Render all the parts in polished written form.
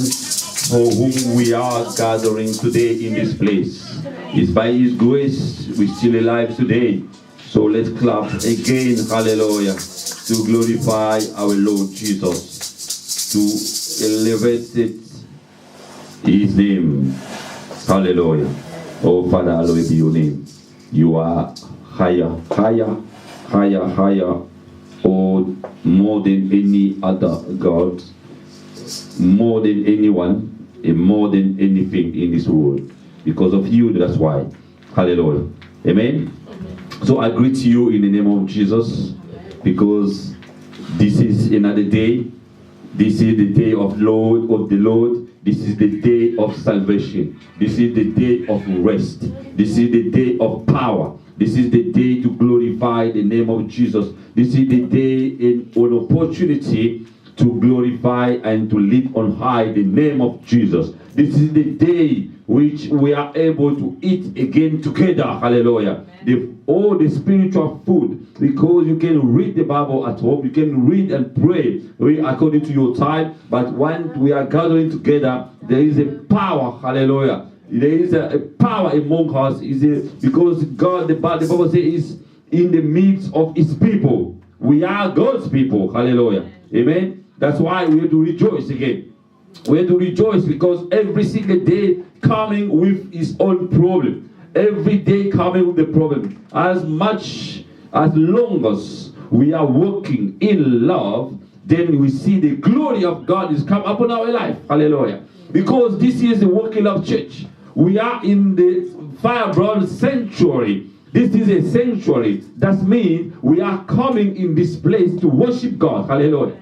for whom we are gathering today in this place. It's by His grace we're still alive today. So let's clap again, hallelujah, to glorify our Lord Jesus, to elevate His name. Hallelujah. Oh Father, hallowed be your name. You are higher, higher, higher, higher, oh, more than any other God, more than anyone, and more than anything in this world. Because of you, that's why. Hallelujah. Amen. So I greet you in the name of Jesus, because this is another day. This is the day of the Lord. This is the day of salvation. This is the day of rest. This is the day of power. This is the day to glorify the name of Jesus. This is the day in an opportunity to glorify and to lift on high the name of Jesus. This is the day which we are able to eat again together. Hallelujah. All the spiritual food, because you can read the Bible at home, you can read and pray according to your time, but when we are gathering together, there is a power. Hallelujah. There is a power among us, because God, the Bible says, is in the midst of His people. We are God's people. Hallelujah. Amen. That's why we have to rejoice again. We have to rejoice because every single day coming with its own problem. Every day coming with the problem. As long as we are working in love, then we see the glory of God is come upon our life. Hallelujah. Because this is the working of church. We are in the Firebrand sanctuary. This is a sanctuary. That means we are coming in this place to worship God. Hallelujah.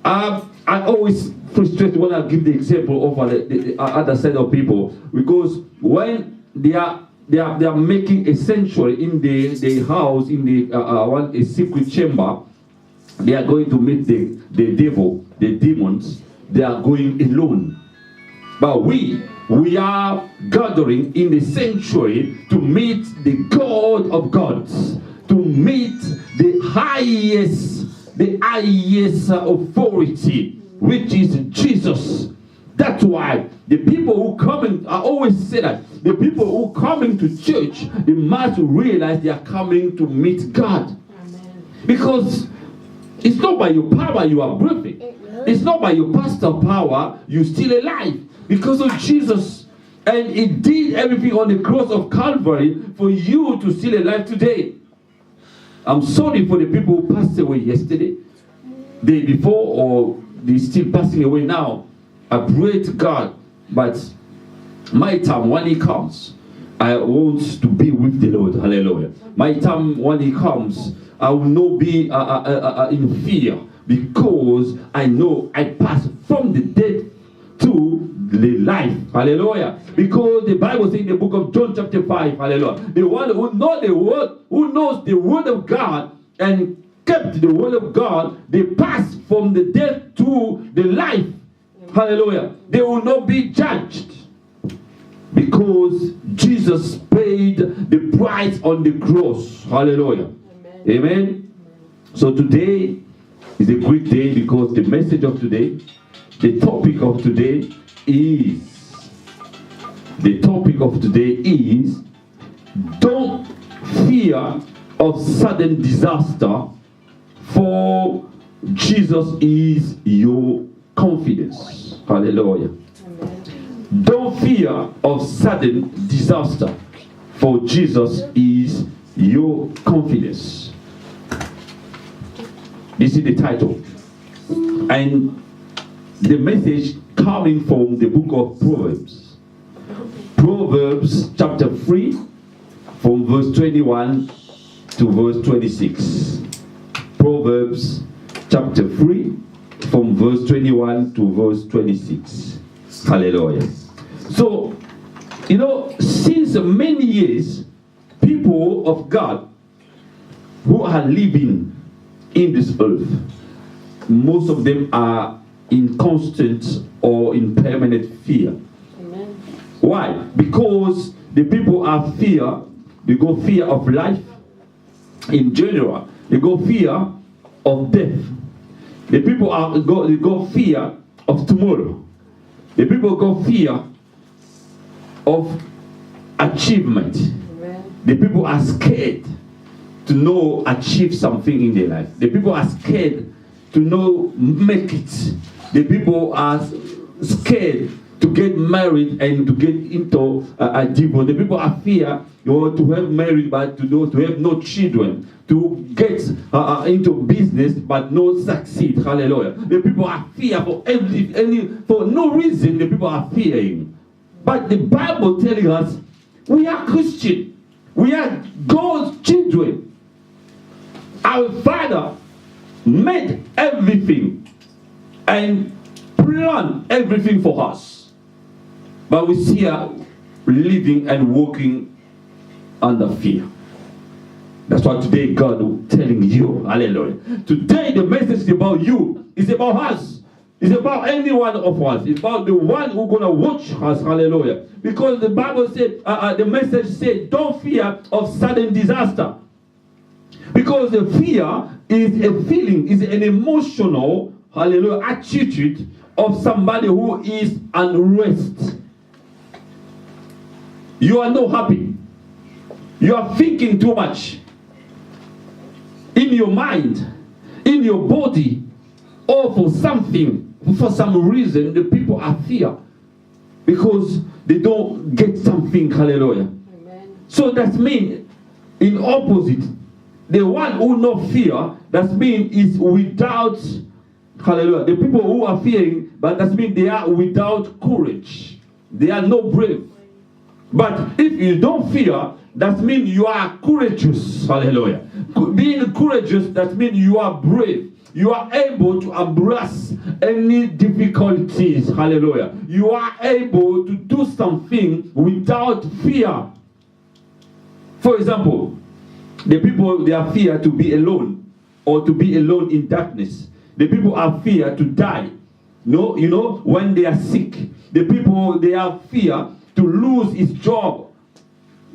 I always frustrated when I give the example of the other side of people, because when they are making a sanctuary in the house, in a secret chamber, they are going to meet the devil, the demons. They are going alone. But we are gathering in the sanctuary to meet the God of gods, to meet the highest authority, which is Jesus. That's why the people who coming, I always say that the people who coming to church, they must realize they are coming to meet God. Amen. Because it's not by your power you are breathing. It's not by your pastor power you're still alive. Because of Jesus. And He did everything on the cross of Calvary for you to still alive today. I'm sorry for the people who passed away yesterday, day before, or they're still passing away now. I pray to God, but my time when He comes, I want to be with the Lord. Hallelujah. My time when He comes, I will not be in fear, because I know I pass from the dead to the life. Hallelujah. Because the Bible says in the book of John chapter 5, hallelujah, the one who knows the word, who knows the word of God and kept the word of God, they pass from the death to the life. Hallelujah. They will not be judged, because Jesus paid the price on the cross. Hallelujah. Amen. Amen. So today is a great day, because the message of today, the topic of today is, don't fear of sudden disaster, for Jesus is your confidence. Hallelujah. Amen. Don't fear of sudden disaster, for Jesus is your confidence. This is the title. And the message coming from the book of Proverbs. Proverbs chapter 3, from verse 21 to verse 26. Proverbs chapter 3, from verse 21 to verse 26. Hallelujah. So, since many years, people of God who are living in this earth, most of them are in constant or in permanent fear. Amen. Why? Because the people are fear. They go fear of life in general. They go fear of death. The people they go fear of tomorrow. The people got fear of achievement. The people are scared to achieve something in their life. The people are scared to make it. The people are scared to get married and to get into a divorce. The people are fear to have married but to have no children, to get into business but not succeed. Hallelujah. The people are fear for no reason. The people are fearing. But the Bible telling us we are Christian. We are God's children. Our Father made everything and planned everything for us. But we see her living and walking under fear. That's why today God is telling you, hallelujah. Today the message is about you. It's about us. It's about any one of us. It's about the one who's going to watch us, hallelujah. Because the Bible said, the message said, don't fear of sudden disaster. Because the fear is a feeling, is an emotional, hallelujah, attitude of somebody who is unrest. You are not happy. You are thinking too much. In your mind, in your body, or for something, for some reason, the people are fear. Because they don't get something, hallelujah. Amen. So that means, in opposite, the one who not fear, that means is without, hallelujah. The people who are fearing, but that means they are without courage. They are not brave. But if you don't fear, that means you are courageous, hallelujah. Being courageous, that means you are brave. You are able to embrace any difficulties, hallelujah. You are able to do something without fear. For example, the people, they are fear to be alone or to be alone in darkness. The people are fear to die. No, you know, when they are sick. The people, they have fear to lose his job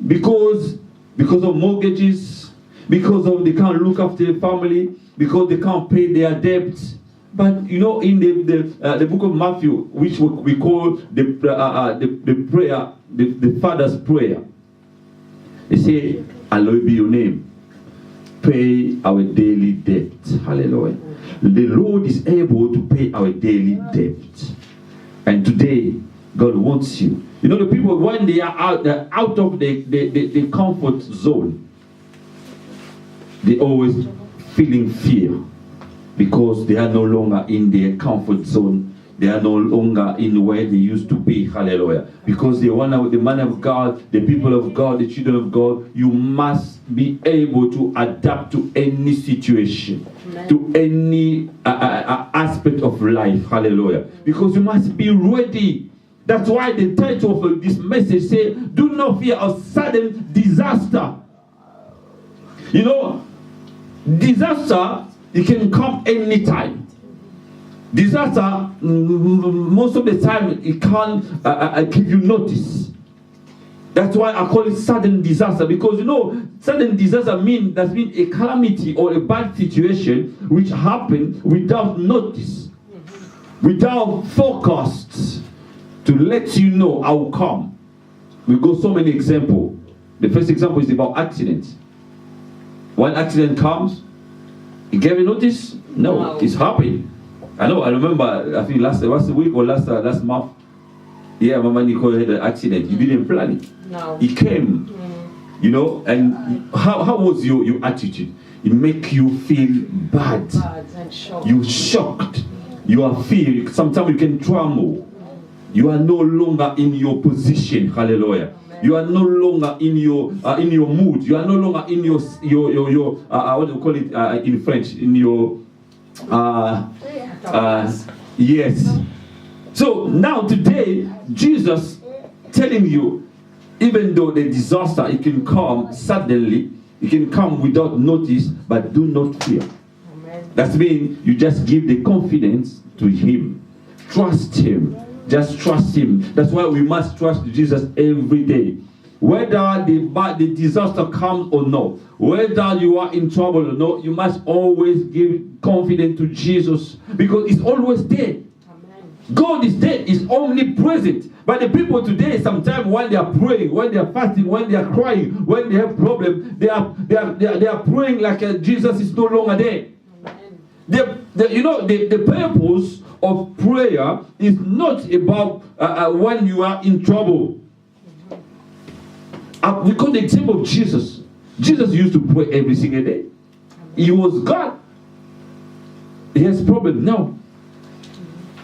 because of mortgages, because of they can't look after their family, because they can't pay their debts. But you know, in the book of Matthew, which we call the prayer, the Father's prayer, they say, "Hallowed be your name. Pay our daily debt." Hallelujah. The Lord is able to pay our daily debt, and today God wants you. You know, the people when they are out of the comfort zone, they always feeling fear because they are no longer in their comfort zone. They are no longer in where they used to be. Hallelujah. Because the man of God, the people of God, the children of God, you must be able to adapt to any situation. Amen. To any aspect of life. Hallelujah. Because you must be ready. That's why the title of this message says, do not fear of sudden disaster. You know, disaster, it can come anytime. Disaster, most of the time, it can't give you notice. That's why I call it sudden disaster. Because, you know, sudden disaster means a calamity or a bad situation which happened without notice, without forecasts to let you know how come. We got so many examples. The first example is about accidents. When accident comes, you gave a notice? No, it's happening. I know. I remember. I think last week or last month. Yeah, Mama Nicole had an accident. You didn't plan it. No. It came. You know. And how was your attitude? It make you feel bad. And shocked. You shocked. You are fear. Sometimes you can tremble. You are no longer in your position. Hallelujah. You are no longer in your mood. You are no longer in your what do you call it in French? In your yes. So now today, Jesus telling you, even though the disaster it can come suddenly, it can come without notice, but do not fear. That means you just give the confidence to Him. Trust Him. Just trust Him. That's why we must trust Jesus every day. Whether the disaster comes or not, whether you are in trouble or not, you must always give confidence to Jesus because He's always there. Amen. God is there, is omnipresent. But the people today, sometimes when they are praying, when they are fasting, when they are crying, when they have problems, they are praying like Jesus is no longer there. The purpose of prayer is not about when you are in trouble. We got the example of Jesus. Jesus used to pray every single day. He was God. He has problem now.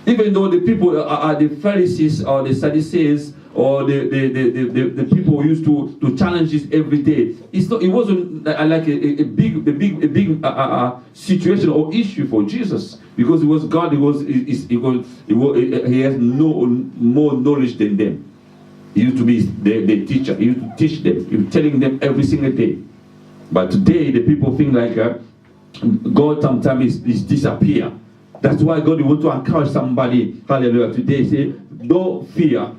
Even though the people are the Pharisees or the Sadducees or the people who used to challenge this every day, it wasn't like a big situation or issue for Jesus, because he was God. He has no more knowledge than them. He used to be the teacher. He used to teach them. He was telling them every single day. But today the people think like God sometimes is disappear. That's why God wants to encourage somebody, hallelujah, today, say, no fear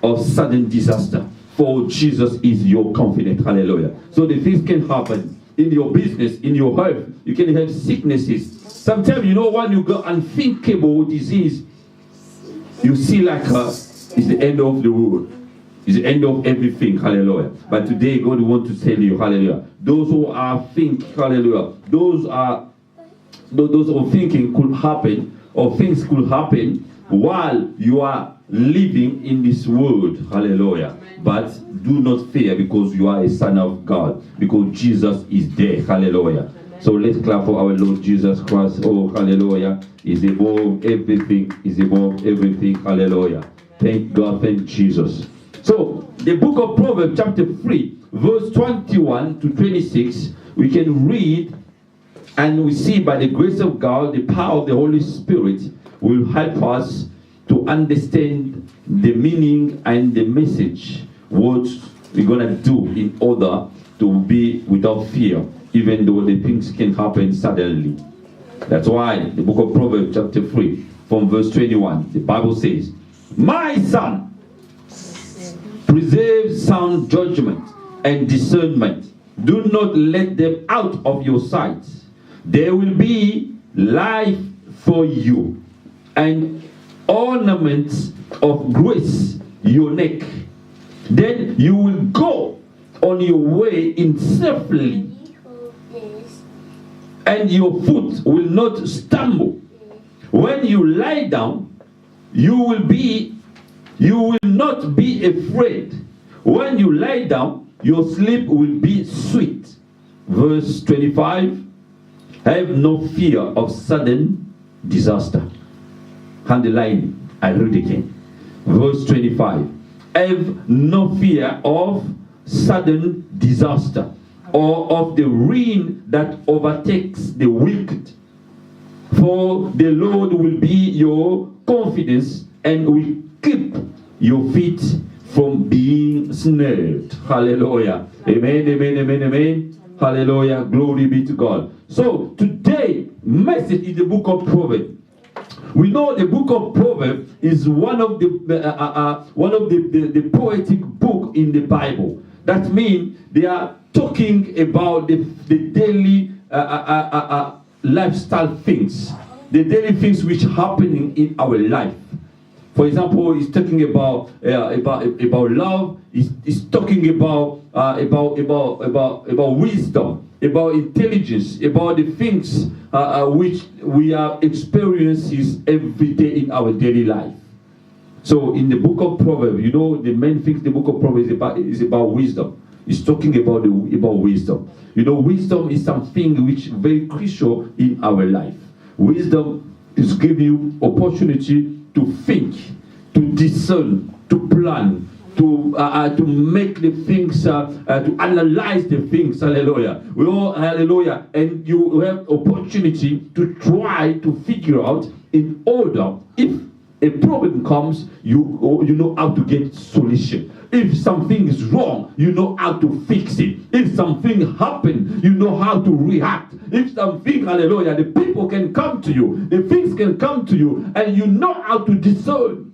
of sudden disaster, for Jesus is your confidence, hallelujah. So the things can happen in your business, in your health. You can have sicknesses. Sometimes, when you got unthinkable disease, you see like it's the end of the world. It's the end of everything, hallelujah. But today, God wants to tell you, hallelujah, those who are hallelujah, those who thinking could happen, or things could happen while you are living in this world, hallelujah. But do not fear, because you are a son of God, because Jesus is there, hallelujah. So let's clap for our Lord Jesus Christ. Oh, hallelujah. Is above everything, is above everything, hallelujah. Thank God, thank Jesus. So, the book of Proverbs, chapter 3, verse 21 to 26, we can read, and we see by the grace of God, the power of the Holy Spirit will help us to understand the meaning and the message, what we're going to do in order to be without fear, even though the things can happen suddenly. That's why the book of Proverbs, chapter 3, from verse 21, the Bible says, "My son, preserve sound judgment and discernment. Do not let them out of your sight. There will be life for you, and ornaments of grace your neck. Then you will go on your way in safely, and your foot will not stumble. When you lie down, you will not be afraid. When you lie down, your sleep will be sweet." Verse 25, "Have no fear of sudden disaster." Underline, I read again. Verse 25, "Have no fear of sudden disaster, or of the ruin that overtakes the wicked. For the Lord will be your confidence and will keep your feet from being snared." Hallelujah. Amen, amen, amen, amen. Hallelujah. Glory be to God. So today, message in the book of Proverbs. We know the book of Proverbs is one of the poetic book in the Bible. That means they are talking about the daily lifestyle things, the daily things which are happening in our life. For example, he's talking about love. He's talking about wisdom, about intelligence, about the things which we are experiencing every day in our daily life. So in the book of Proverbs, the main things the book of Proverbs is about wisdom. It's talking about wisdom. Wisdom is something which is very crucial in our life. Wisdom is giving you opportunity to think, to discern, to plan, to make the things, to analyze the things, hallelujah. Hallelujah. And you have opportunity to try to figure out in order, if a problem comes, you know how to get solution. If something is wrong, you know how to fix it. If something happened, you know how to react. If something, hallelujah, the people can come to you, the things can come to you, and you know how to discern.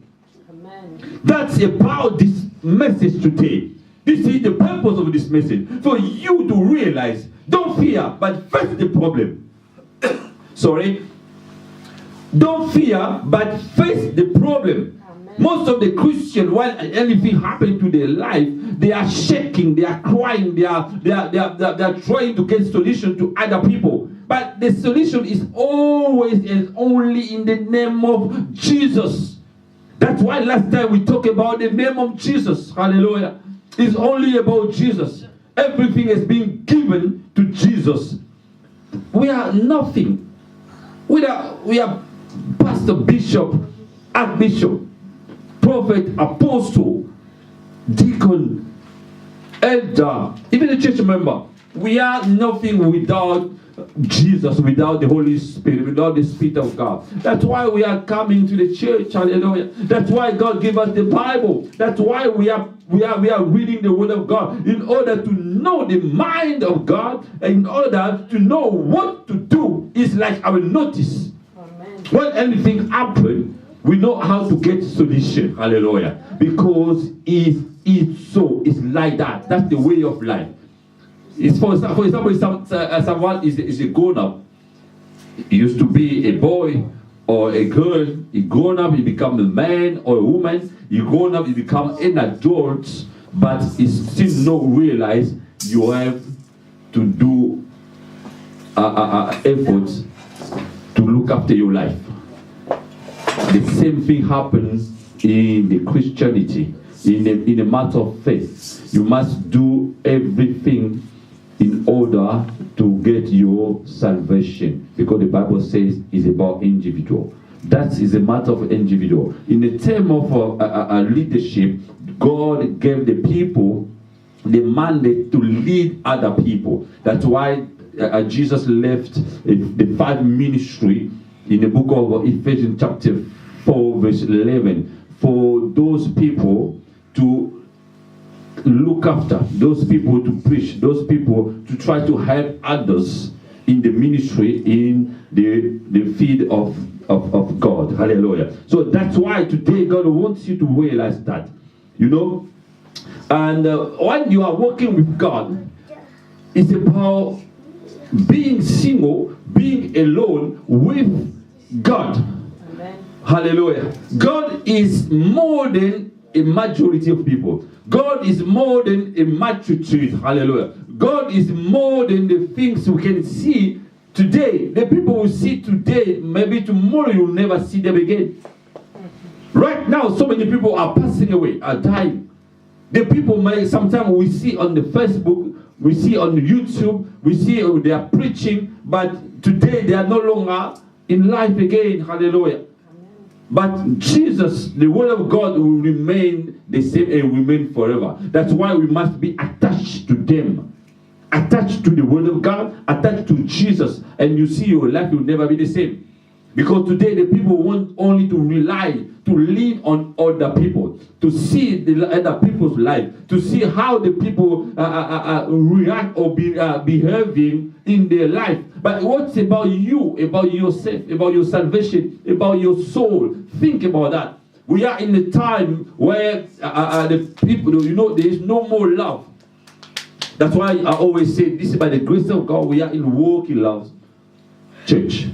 Amen. That's about this message today. This is the purpose of this message. For you to realize, don't fear, but face the problem. Sorry. Don't fear, but face the problem. Amen. Most of the Christians, when anything happens to their life, they are shaking, they are crying, they are trying to get solution to other people. But the solution is always and only in the name of Jesus. That's why last time we talked about the name of Jesus. Hallelujah. It's only about Jesus. Everything has been given to Jesus. We are nothing. We are pastor, bishop, archbishop, prophet, apostle, deacon, elder, even a church member. We are nothing without Jesus, without the Holy Spirit, without the Spirit of God. That's why we are coming to the church. Hallelujah. That's why God gave us the Bible. That's why we are reading the Word of God, in order to know the mind of God, and in order to know what to do. It's like our notice. Amen. When anything happens, we know how to get solution. Hallelujah. Because it's so. It's like that. That's the way of life. It's for example, someone is a grown up. He used to be a boy or a girl. He grown up, he become a man or a woman. He grown up, he become an adult, but he still not realize you have to do efforts to look after your life. The same thing happens in the Christianity, in the matter of faith. You must do everything in order to get your salvation, because the Bible says it's about individual. That is a matter of individual. In the term of leadership, God gave the people the mandate to lead other people. That's why Jesus left the 5 ministry in the book of Ephesians chapter 4 verse 11 for those people to look after, those people to preach, those people to try to help others in the ministry, in the field of God. Hallelujah. So that's why today God wants you to realize that, you know. And when you are working with God, it's about being single, being alone with God. Amen. Hallelujah. God is more than a majority of people. God is more than a multitude. Hallelujah. God is more than the things we can see today. The people we see today, maybe tomorrow you'll never see them again. Right now, so many people are passing away, are dying. The people sometimes we see on the Facebook, we see on the YouTube, we see they are preaching, but today they are no longer in life again. Hallelujah. But Jesus, the Word of God, will remain the same and remain forever. That's why we must be attached to them. Attached to the Word of God, attached to Jesus. And you see your life will never be the same. Because today the people want only to rely, to lean on other people, to see the other people's life, to see how the people react or behaving in their life. But what's about you, about yourself, about your salvation, about your soul? Think about that. We are in a time where the people, you know, there is no more love. That's why I always say, this is by the grace of God, we are in walking love church.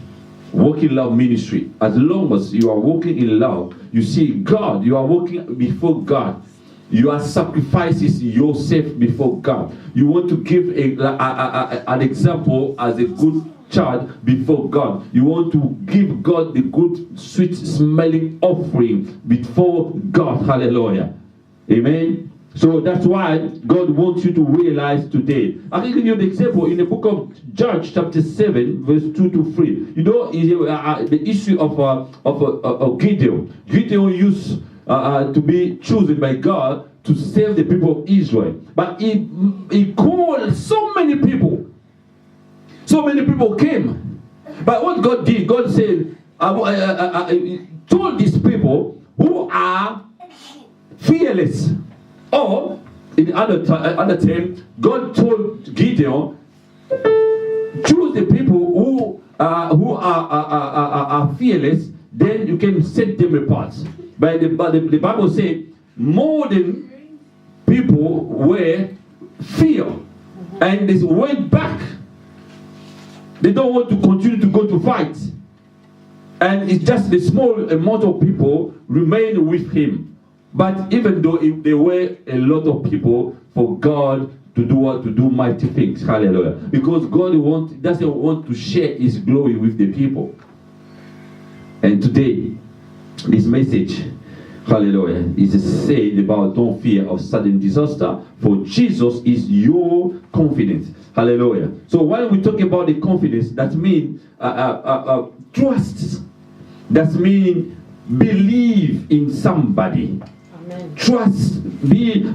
Walking love ministry. As long as you are walking in love, you see God, you are walking before God. You are sacrificing yourself before God. You want to give an example as a good child before God. You want to give God the good, sweet smelling offering before God. Hallelujah. Amen. So that's why God wants you to realize today. I can give you an example in the book of Judges, chapter 7, verse 2 to 3. You know, the issue of Gideon. Gideon used to be chosen by God to save the people of Israel. But he called so many people. So many people came. But what God did, God said, told these people who are fearless. Or, in other term, God told Gideon, choose the people who are fearless, then you can set them apart. But the Bible says, more than people were fear. And they went back. They don't want to continue to go to fight. And it's just a small amount of people remain with him. But even though if there were a lot of people, for God to do what? To do mighty things. Hallelujah. Because God doesn't want to share his glory with the people. And today, this message, hallelujah, is said about don't fear of sudden disaster, for Jesus is your confidence. Hallelujah. So when we talk about the confidence, that means trust. That means believe in somebody. Amen. Trust,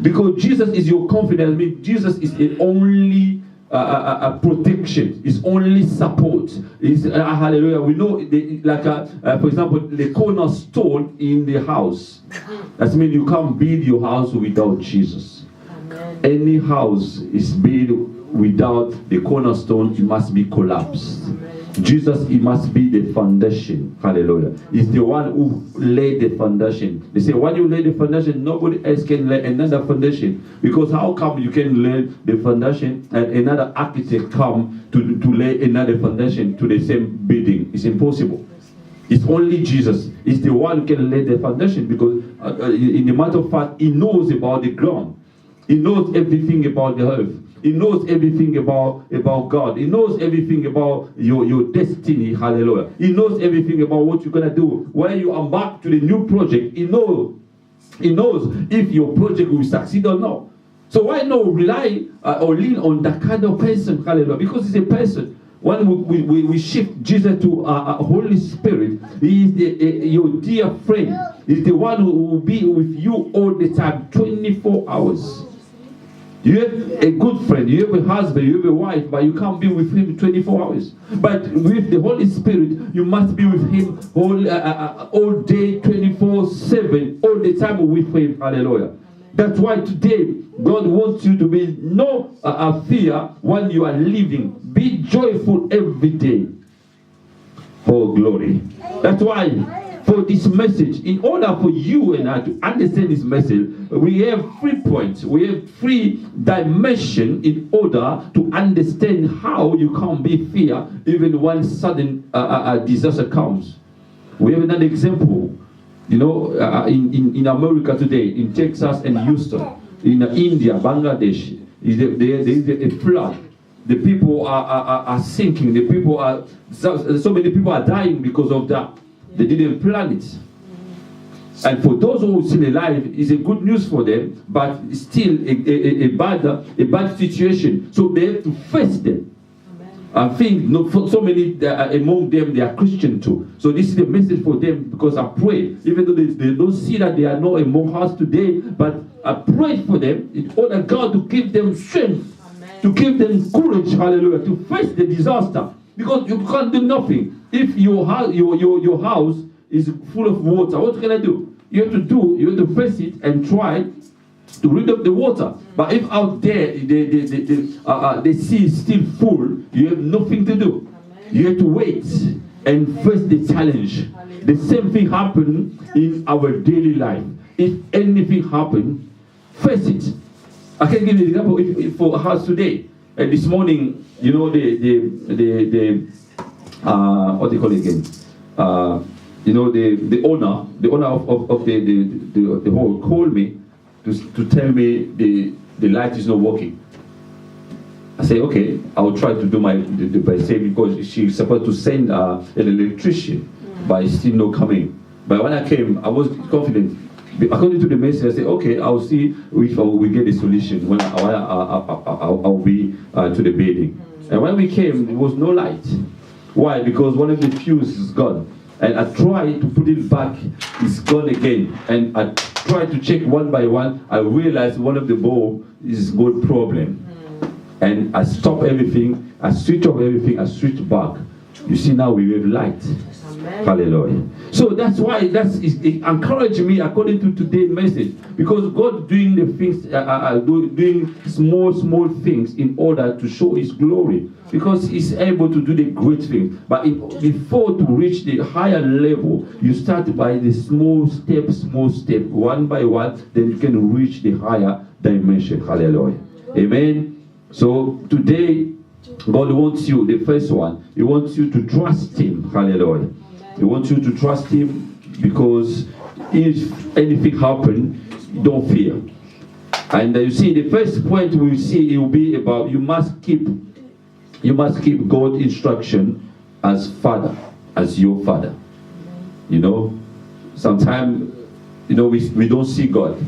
because Jesus is your confidence. I mean, Jesus is the only protection, is only support. Is hallelujah. We know, for example, the cornerstone in the house. That means you can't build your house without Jesus. Amen. Any house is built without the cornerstone, it must be collapsed. Amen. Jesus, it must be the foundation. Hallelujah. He's the one who laid the foundation. They say, when you lay the foundation, nobody else can lay another foundation. Because how come you can lay the foundation and another architect come to lay another foundation to the same building? It's impossible. It's only Jesus. He's the one who can lay the foundation, because in the matter of fact, he knows about the ground. He knows everything about the earth. He knows everything about God. He knows everything about your destiny. Hallelujah. He knows everything about what you're going to do. When you embark to the new project, He knows if your project will succeed or not. So why not rely or lean on that kind of person? Hallelujah. Because it's a person. When we shift Jesus to Holy Spirit, He is your dear friend. He's the one who will be with you all the time, 24 hours. You have a good friend, you have a husband, you have a wife, but you can't be with him 24 hours. But with the Holy Spirit, you must be with him all day, 24/7, all the time with him. Hallelujah. That's why today, God wants you to be no fear when you are living. Be joyful every day. Oh, glory. That's why, for this message, in order for you and I to understand this message, we have 3 points. We have 3 dimensions in order to understand how you can't be fear even when sudden disaster comes. We have another example. You know, in America today, in Texas and Houston, in India, Bangladesh, there is a flood. The people are sinking. The people are so many people are dying because of that. They didn't plan it. And for those who are still alive, it's a good news for them, but still a bad situation. So they have to face them. I think so many among them, they are Christian too. So this is the message for them, because I pray, even though they don't see that they are not among us today, but I pray for them in order God to give them strength, to give them courage, hallelujah, to face the disaster. Because you can't do nothing. If your house is full of water, what can I do? You have to face it and try to rid of the water. But if out there the sea is still full, you have nothing to do. You have to wait and face the challenge. The same thing happens in our daily life. If anything happens, face it. I can give you an example for us today. This morning, you know, what do you call it again? You know, the owner of the hall called me to tell me the light is not working. I say, okay, I will try to do the best, because she's supposed to send an electrician, but it's still not coming. But when I came, I was confident. According to the message, I said, okay, I'll see if we get a solution when I'll be to the building. And when we came, there was no light. Why? Because one of the fuses is gone. And I tried to put it back, it's gone again. And I tried to check one by one. I realized one of the bulbs is good problem. And I stopped everything, I switched off everything, I switched back. You see, now we have light. Amen. Hallelujah. So that's why it encouraged me according to today's message, because God doing the things, doing small things in order to show His glory, because He's able to do the great things. But before to reach the higher level, you start by the small step, one by one, then you can reach the higher dimension. Hallelujah. Amen. So today, God wants you, the first one, He wants you to trust Him. Hallelujah. He wants you to trust Him, because if anything happens, don't fear. And you see, the first point we see, it will be about you must keep God's instruction as Father, as your Father. You know, sometimes, you know, we don't see God,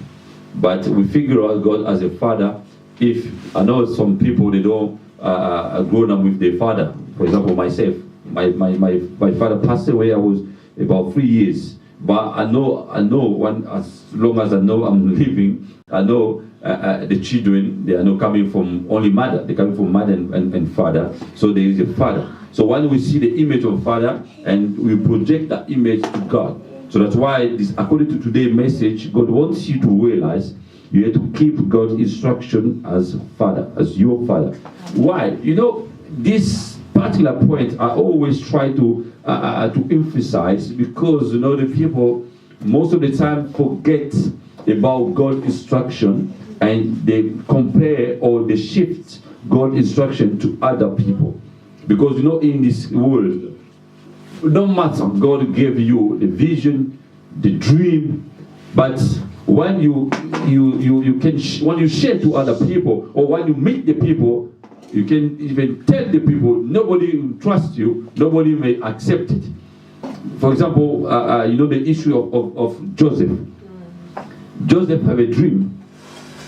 but we figure out God as a Father. If I know some people, they don't grown up with their father. For example, myself, my father passed away. I was about 3 years. But I know when, as long as I know I'm living, I know the children, they are not coming from only mother. They're coming from mother and father. So there is a father. So when we see the image of Father and we project that image to God. So that's why this, according to today's message, God wants you to realize you have to keep God's instruction as Father, as your Father. Why? You know, this particular point I always try to emphasize, because, you know, the people most of the time forget about God's instruction, and they compare or they shift God's instruction to other people. Because, you know, in this world, no matter, God gave you the vision, the dream, but when you can when you share to other people, or when you meet the people, you can even tell the people, nobody will trust you, nobody may accept it. For example, you know, the issue of Joseph. Joseph had a dream,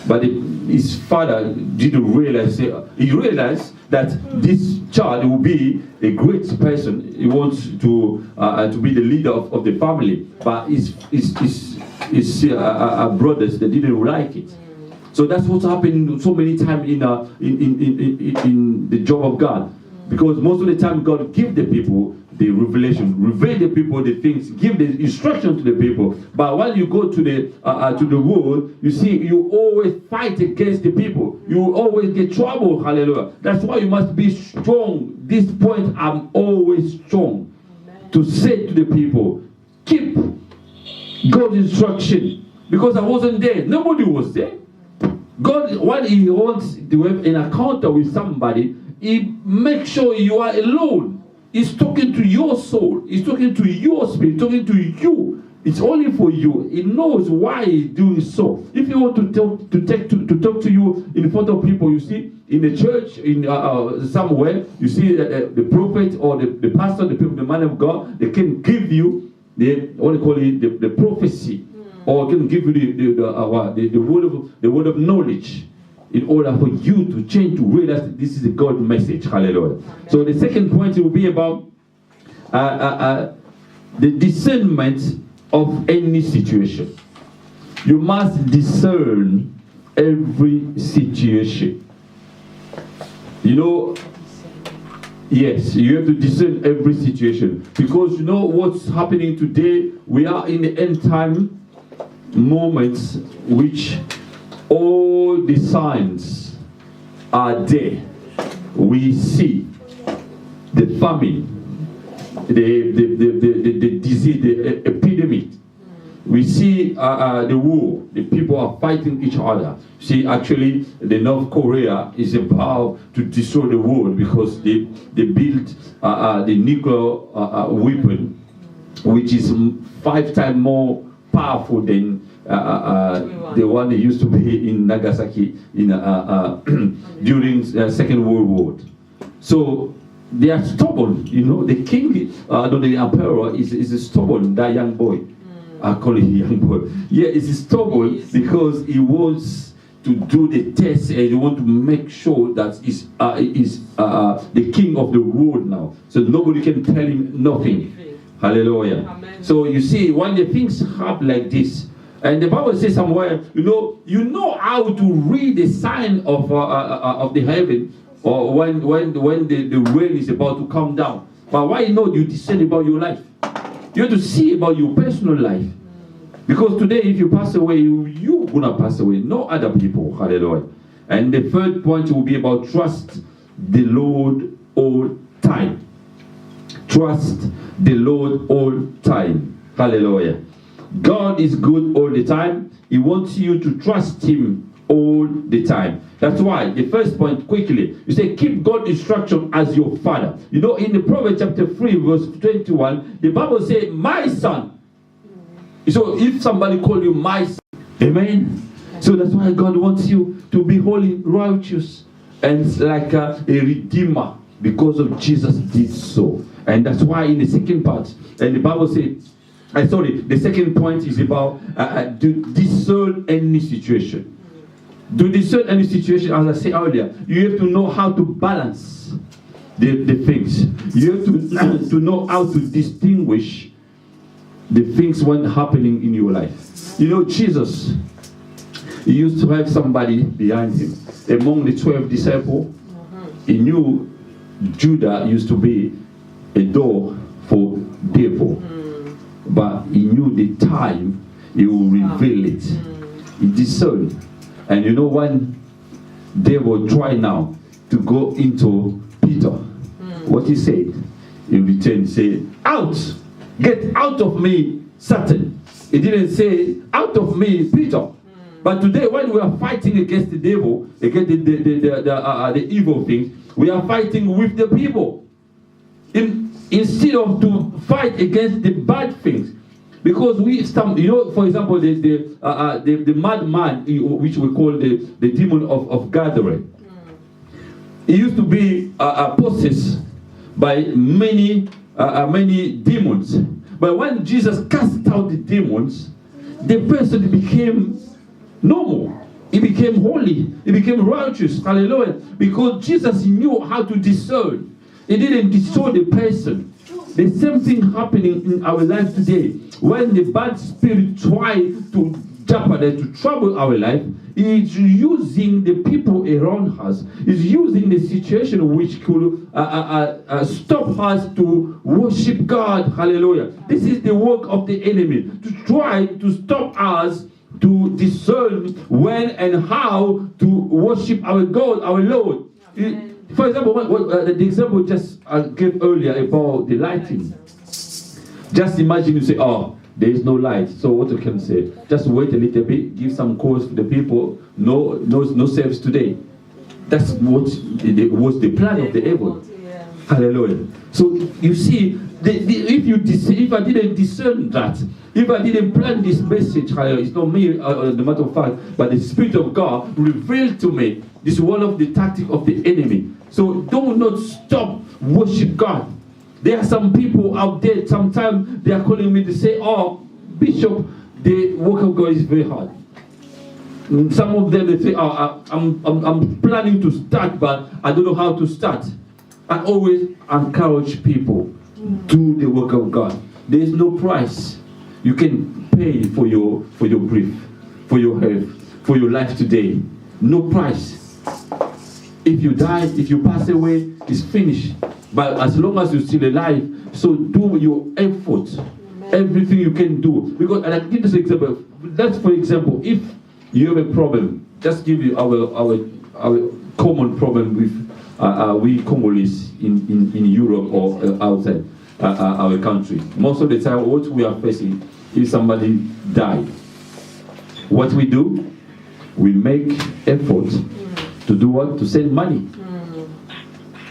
but his father didn't realize. He realized that this child will be a great person. He wants to be the leader of the family, but his brothers, they didn't like it. So that's what's happened so many times in the job of God, because most of the time God gives the people the revelation, reveal the people the things, give the instruction to the people. But when you go to the world, you see, you always fight against the people. You always get trouble. Hallelujah. That's why you must be strong. This point, I'm always strong. Amen. To say to the people, keep God's instruction. Because I wasn't there. Nobody was there. God, when He wants to have an encounter with somebody, He makes sure you are alone. He's talking to your soul. He's talking to your spirit. Talking to you. It's only for you. He knows why He's doing so. If you want to talk to you in front of people, you see, in the church, in somewhere, you see the prophet or the pastor, the people, the man of God, they can give you the prophecy, or can give you the word of knowledge, in order for you to change, to realize that this is a God message. Hallelujah. Amen. So the second point will be about the discernment of any situation. You must discern every situation. You know, yes, you have to discern every situation. Because you know what's happening today, we are in the end time moments which all the signs are there. We see the famine, the disease, the epidemic. We see the war. The people are fighting each other. See, actually, the North Korea is about to destroy the world, because they built the nuclear weapon, which is 5 times more powerful than the one that used to be in Nagasaki during Second World War. So they are stubborn, you know. The king, the emperor is stubborn. That young boy, I call it young boy. Yeah, he's stubborn because he wants to do the test, and he wants to make sure that he's the king of the world now. So nobody can tell him nothing. Hallelujah. Amen. So you see, when the things happen like this, and the Bible says somewhere, you know how to read the sign of the heaven, or when the rain is about to come down. But why not you discern about your life? You have to see about your personal life. Because today, if you pass away, you're gonna pass away, no other people. Hallelujah. And the third point will be about trust the Lord all time. Trust the Lord all time. Hallelujah. God is good all the time. He wants you to trust Him all the time. That's why the first point, quickly, you say, keep God's instruction as your father. You know, in the Proverbs chapter 3, verse 21, the Bible says, my son. So if somebody call you my son, amen? So that's why God wants you to be holy, righteous, and like a redeemer, because of Jesus did so. And that's why in the second part, and the Bible says, the second point is about to discern any situation. To discern any situation, as I said earlier, you have to know how to balance the things. You have to know how to distinguish the things when happening in your life. You know, Jesus, he used to have somebody behind him. Among the 12 disciples, he knew Judah used to be a door for devil. But he knew the time he will reveal it. He discerned. And you know, when devil tried now to go into Peter, what he said, he returned, said, out! Get out of me, Satan. He didn't say, out of me, Peter. But today, when we are fighting against the devil, against the evil things, we are fighting with the people. Instead of to fight against the bad things. Because you know, for example, the madman, which we call the demon of gathering, he used to be possessed by many demons. But when Jesus cast out the demons, the person became normal. He became holy. He became righteous. Hallelujah. Because Jesus knew how to discern. He didn't discern the person. The same thing happening in our life today. When the bad spirit try to jeopardize, to trouble our life, is using the people around us, is using the situation which could stop us to worship God. Hallelujah. This is the work of the enemy, to try to stop us to discern when and how to worship our God, our Lord. For example, the example just I gave earlier about the lighting. Just imagine you say, oh, there is no light. So what you can say? Just wait a little bit, give some calls for the people. No service today. That's what was the plan of the devil. Hallelujah. So you see, if I didn't discern that, if I didn't plan this message, it's not me, the matter of fact, but the Spirit of God revealed to me. This is one of the tactics of the enemy. So do not stop worship God. There are some people out there, sometimes they are calling me to say, oh, Bishop, the work of God is very hard. And some of them, they say, oh, I'm planning to start, but I don't know how to start. I always encourage people, do the work of God. There is no price. You can pay for your brief, for your health, for your life today. No price. If you die, if you pass away, it's finished. But as long as you're still alive, so do your effort. Everything you can do. Because, and I'll give this example. That's for example, if you have a problem, just give you our common problem with we Congolese in Europe or outside our country. Most of the time, what we are facing, if somebody died, what we do, we make effort to do what? To send money.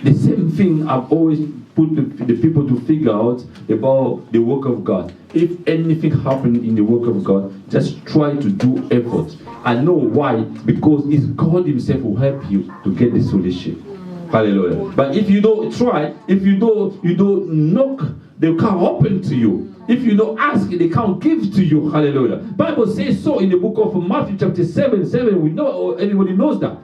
The same thing I've always put the people to figure out about the work of God. If anything happens in the work of God, just try to do effort. I know why, because it's God himself who will help you to get the solution. Hallelujah. But if you don't try, if you don't knock, they can't open to you. If you don't ask, they can't give to you. Hallelujah. Bible says so in the book of Matthew chapter 7. We know, everybody knows that.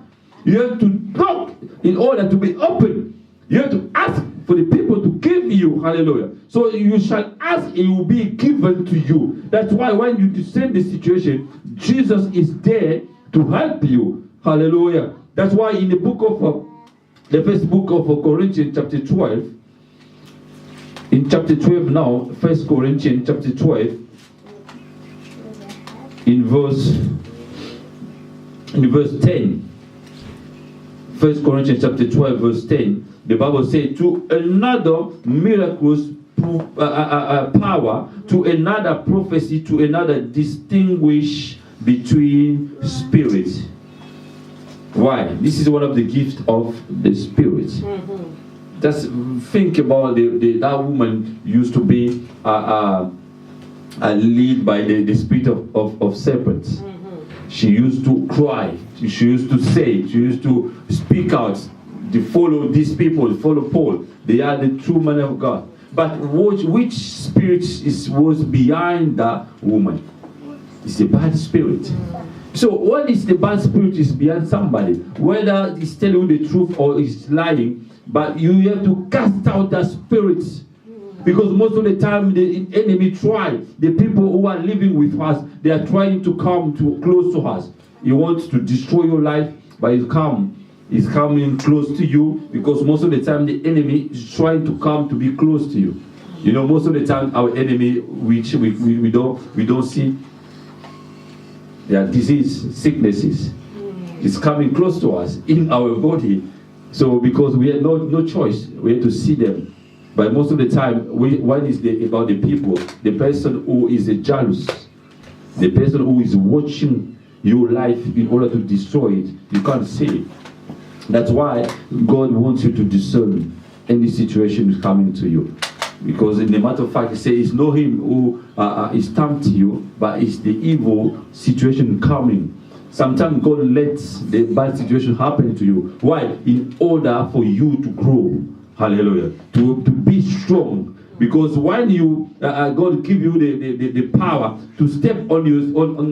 You have to knock in order to be open. You have to ask for the people to give you. Hallelujah. So you shall ask, it will be given to you. That's why when you discern the situation, Jesus is there to help you. Hallelujah. That's why in the book of the first book of Corinthians chapter 12, in chapter 12 now, 1 Corinthians chapter 12, in verse 10, 1 Corinthians chapter 12 verse 10, the Bible says, to another miraculous power, to another prophecy, to another distinguish between spirits. Why? This is one of the gifts of the Spirit. Just think about that woman used to be led by the spirit of serpents. She used to cry. She used to say. She used to speak out. To follow these people, follow Paul. They are the true men of God. But which spirit was behind that woman? It's the bad spirit. So what is the bad spirit is behind somebody? Whether he's telling you the truth or he's lying, but you have to cast out that spirit. Because most of the time the enemy the people who are living with us, they are trying to come too close to us. He wants to destroy your life, but he's coming close to you, because most of the time the enemy is trying to come to be close to you. You know, most of the time our enemy, which we don't see, their disease, sicknesses, is coming close to us in our body. So because we have no choice, we have to see them. But most of the time, what is about the people? The person who is jealous, the person who is watching your life in order to destroy it, you can't see it. That's why God wants you to discern any situation is coming to you. Because in the matter of fact, He says it's not Him who is tempting you, but it's the evil situation coming. Sometimes God lets the bad situation happen to you. Why? In order for you to grow. Hallelujah. To be strong. Because when you God give you the power to step on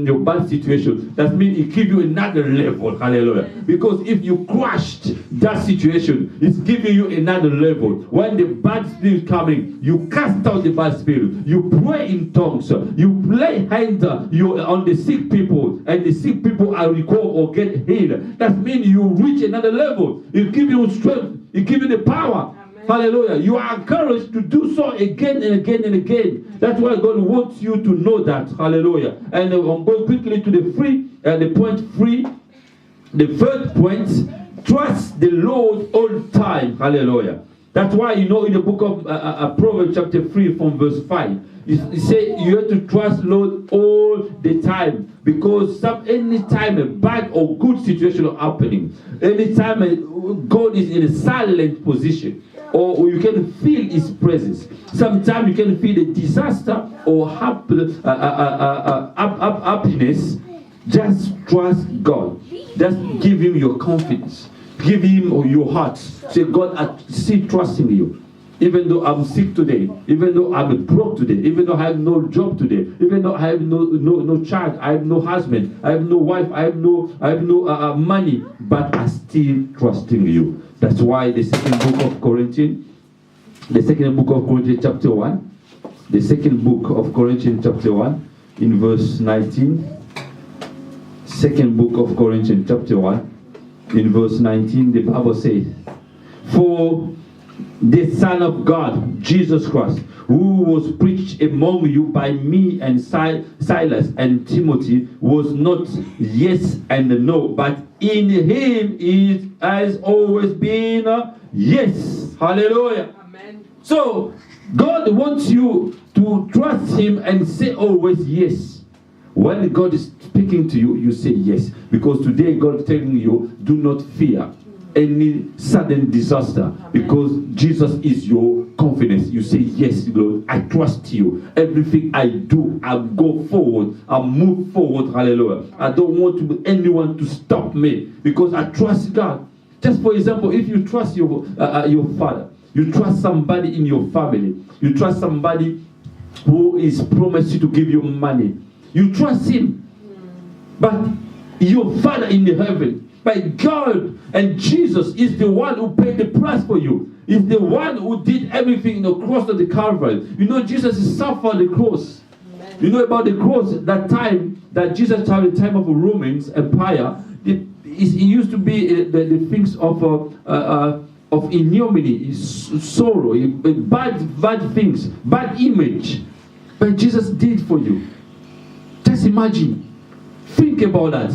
your bad situation, that means He give you another level. Hallelujah. Because if you crushed that situation, it's giving you another level. When the bad spirit coming, you cast out the bad spirit. You pray in tongues. You lay hands on the sick people, and the sick people are recovered or get healed. That means you reach another level. It give you strength. It give you the power. Hallelujah. You are encouraged to do so again and again and again. That's why God wants you to know that. Hallelujah. And I'm going quickly to the point 3. The third point, trust the Lord all the time. Hallelujah. That's why, you know, in the book of Proverbs chapter 3 from verse 5, it says you have to trust Lord all the time. Because anytime a bad or good situation is happening, anytime God is in a silent position, or you can feel His presence. Sometimes you can feel the disaster or happiness. Just trust God. Just give Him your confidence. Give Him your heart. Say, God, I still trusting you. Even though I'm sick today, even though I'm broke today, even though I have no job today, even though I have no child, I have no husband, I have no wife, I have no money, but I still trusting you. That's why the second book of Corinthians chapter 1, the second book of Corinthians chapter 1 in verse 19. Second book of Corinthians chapter 1 in verse 19, the Bible says, for the Son of God, Jesus Christ, who was preached among you by me and Silas and Timothy, was not yes and no, but in Him it has always been yes. Hallelujah. Amen. So God wants you to trust Him and say always yes. When God is speaking to you, you say yes. Because today God is telling you, do not fear any sudden disaster, because Jesus is your confidence. You say, yes, Lord, I trust you. Everything I do, I go forward, I move forward. Hallelujah. I don't want anyone to stop me, because I trust God. Just for example, if you trust your father, you trust somebody in your family, you trust somebody who is promised you to give you money, you trust him. But your Father in the heaven, by God and Jesus, is the one who paid the price for you. Is the one who did everything in the cross of the Calvary. You know, Jesus suffered the cross. Amen. You know about the cross, that time that Jesus had the time of the Roman Empire, it used to be the things of ignominy, sorrow, bad things, bad image. But Jesus did for you. Just imagine. Think about that.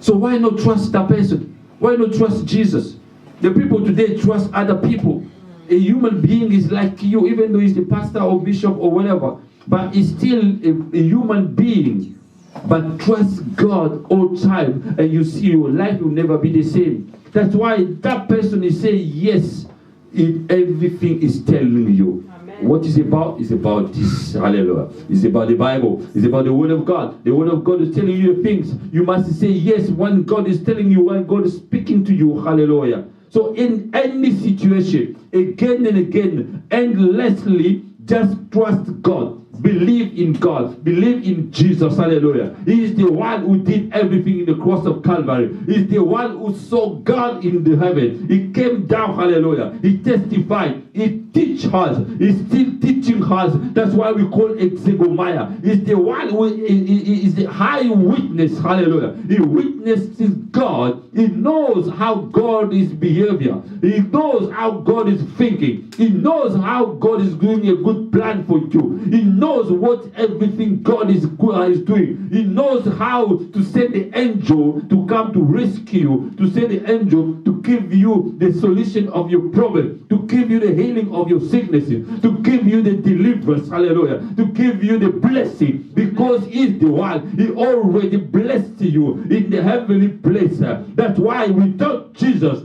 So why not trust that person? Why not trust Jesus? The people today trust other people. A human being is like you, even though he's the pastor or bishop or whatever, but he's still a human being. But trust God all time, and you see your life will never be the same. That's why that person is saying yes in everything is telling you. Amen. What is about? It's about this. Hallelujah. It's about the Bible. It's about the Word of God. The Word of God is telling you things. You must say yes when God is telling you, when God is speaking to you. Hallelujah. So in any situation, again and again, endlessly, just trust God. Believe in God. Believe in Jesus. Hallelujah. He is the one who did everything in the cross of Calvary. He is the one who saw God in the heaven. He came down. Hallelujah. He testified. He teach us. He's still teaching us. That's why we call Exegomaya. He's the one who is the high witness. Hallelujah. He witnesses God. He knows how God is behavior. He knows how God is thinking. He knows how God is doing a good plan for you. He knows what everything God is doing. He knows how to send the angel to come to rescue you, to send the angel to give you the solution of your problem, to give you the healing of your sicknesses, to give you the deliverance, hallelujah, to give you the blessing, because He's the one. He already blessed you in the heavenly place. That's why without Jesus,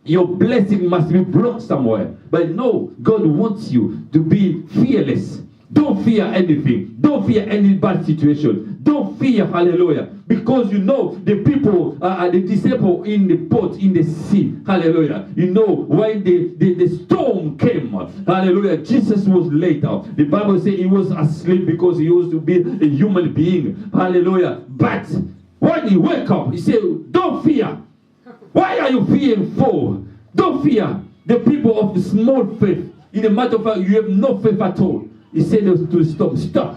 your blessing must be blocked somewhere. But no, God wants you to be fearless. Don't fear anything. Don't fear any bad situation. Don't fear, hallelujah. Because you know the people, the disciples in the boat, in the sea, hallelujah. You know when the storm came, hallelujah, Jesus was laid out. The Bible says he was asleep because he used to be a human being, hallelujah. But when he woke up, he said, don't fear. Why are you fearing for? Don't fear. The people of the small faith. In the matter of fact, you have no faith at all. He said to stop.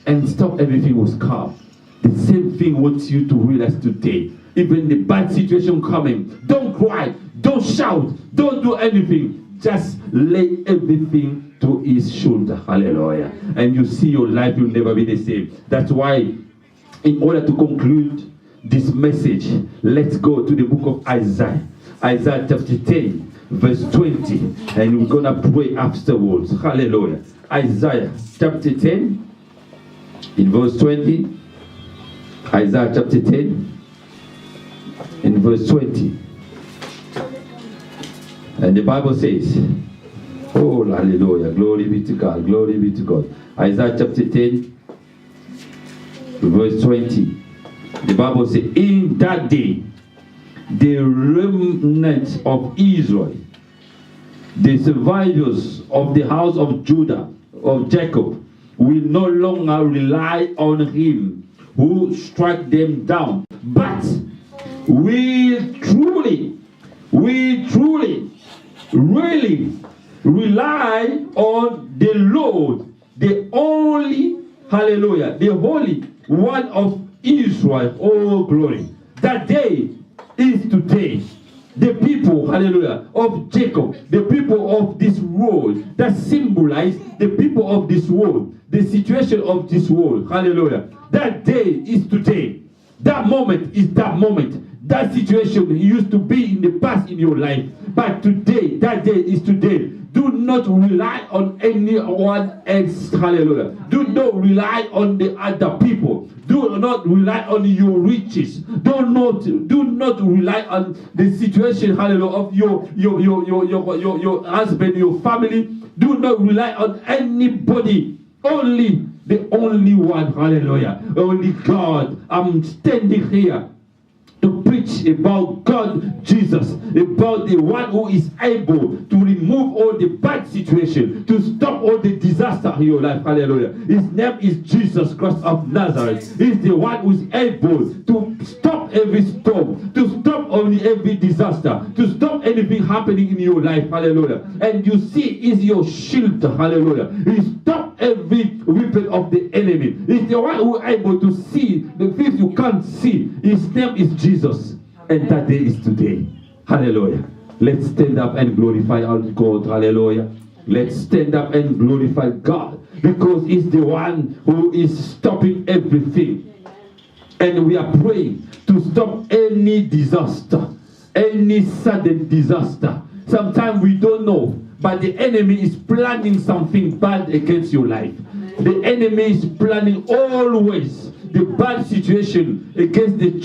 And stop, everything was calm. The same thing wants you to realize today. Even the bad situation coming, don't cry, don't shout, don't do anything. Just lay everything to His shoulder. Hallelujah. And you see your life will never be the same. That's why, in order to conclude this message, let's go to the book of Isaiah. Isaiah chapter 10, verse 20. And we're going to pray afterwards. Hallelujah. Isaiah chapter 10, in verse 20. Isaiah chapter 10, in verse 20. And the Bible says, oh, hallelujah, glory be to God, glory be to God. Isaiah chapter 10, verse 20. The Bible says, in that day, the remnant of Israel, the survivors of the house of Judah, of Jacob, will no longer rely on him who struck them down, but we truly, really rely on the Lord, the only, hallelujah, the Holy One of Israel. Oh, glory. That day is today. The people, hallelujah, of Jacob, the people of this world, that symbolize the people of this world, the situation of this world, hallelujah. That day is today. That moment is that moment. That situation used to be in the past in your life, but today, that day is today. Do not rely on anyone else, hallelujah. Do not rely on the other people. Do not rely on your riches. Do not rely on the situation, hallelujah, of your husband, your family. Do not rely on anybody. Only the only one, hallelujah. Only God. I'm standing here to preach about God, Jesus, about the one who is able to remove all the bad situation, to stop all the disaster in your life. Hallelujah. His name is Jesus Christ of Nazareth. He's the one who is able to stop every storm, to stop only every disaster, to stop anything happening in your life. Hallelujah. And you see, is your shield. Hallelujah. He stopped every weapon of the enemy. He's the one who is able to see the things you can't see. His name is Jesus. And that day is today. Hallelujah. Let's stand up and glorify our God. Hallelujah. Let's stand up and glorify God, because He's the one who is stopping everything. And we are praying to stop any disaster, any sudden disaster. Sometimes we don't know, but the enemy is planning something bad against your life. The enemy is planning always. the bad situation, against the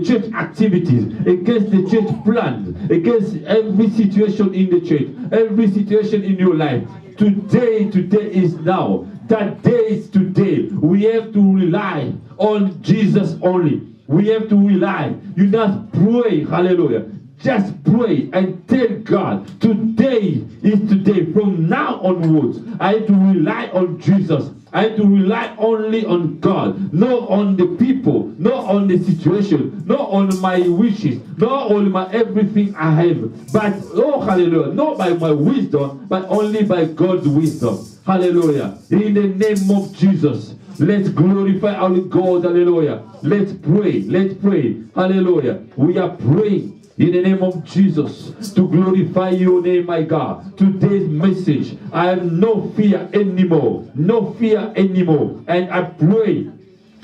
church activities, against the church plans, against every situation in the church, every situation in your life. Today is now. That day is today. We have to rely on Jesus only. We have to rely. You just pray, hallelujah. Just pray and tell God, today is today. From now onwards, I have to rely on Jesus. I have to rely only on God, not on the people, not on the situation, not on my wishes, not on my everything I have. But, oh hallelujah, not by my wisdom, but only by God's wisdom. Hallelujah. In the name of Jesus. Let's glorify our God. Hallelujah. Let's pray. Let's pray. Hallelujah. We are praying in the name of Jesus to glorify your name, my God. Today's message, I have no fear anymore. No fear anymore. And I pray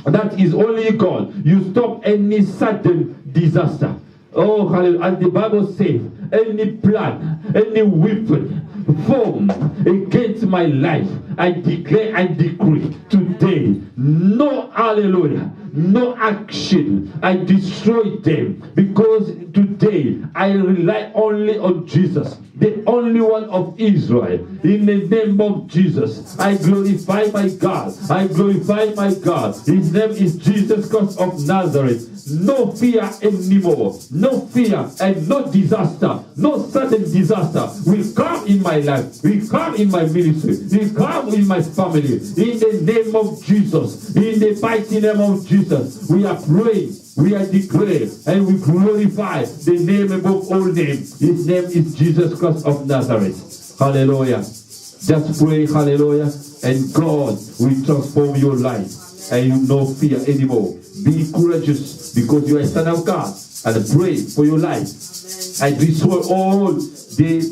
that is only God. You stop any sudden disaster. Oh, hallelujah. As the Bible says, any plan, any weapon formed against my life, I declare and decree today, no hallelujah, no action. I destroy them because today I rely only on Jesus, the only one of Israel. In the name of Jesus, I glorify my God. I glorify my God. His name is Jesus Christ of Nazareth. No fear anymore. No fear and no disaster. No sudden disaster will come in my life. Will come in my ministry. Will come in my family. In the name of Jesus. In the mighty name of Jesus. We are praying. We are declaring. And we glorify the name above all names. His name is Jesus Christ of Nazareth. Hallelujah. Just pray. Hallelujah. And God will transform your life. And you no fear anymore. Be courageous because you are a son of God. And pray for your life. I destroy all the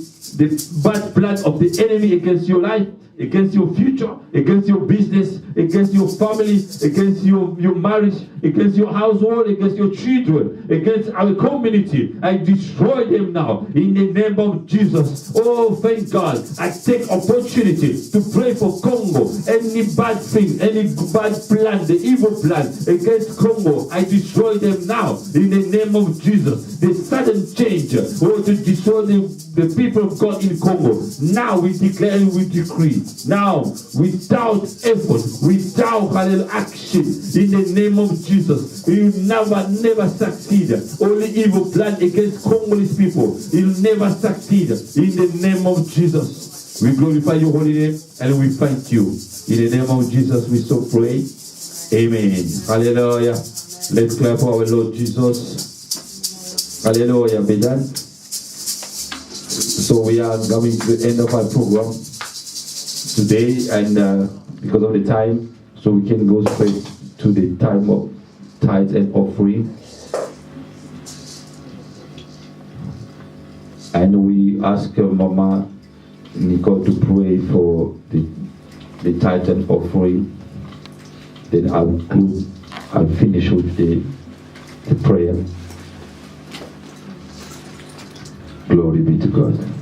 bad plans of the enemy against your life, against your future, against your business, against your family, against your marriage, against your household, against your children, against our community. I destroy them now in the name of Jesus. Oh, thank God. I take opportunity to pray for Congo. Any bad thing, any bad plan, the evil plan against Congo, I destroy them now in the name of Jesus. The sudden change to destroy the people of God in Congo. Now we declare and we decree. Now, without effort, without action, in the name of Jesus, you never succeed. Only evil plan against Congolese people, you'll never succeed. In the name of Jesus, we glorify your holy name and we thank you. In the name of Jesus, we so pray. Amen. Hallelujah. Let's clap for our Lord Jesus. Hallelujah. So we are coming to the end of our program today, and because of the time, so we can go straight to the time of tithe and offering. And we ask Mama Nicole to pray for the tithe and offering. Then I'll finish with the prayer. Glory be to God.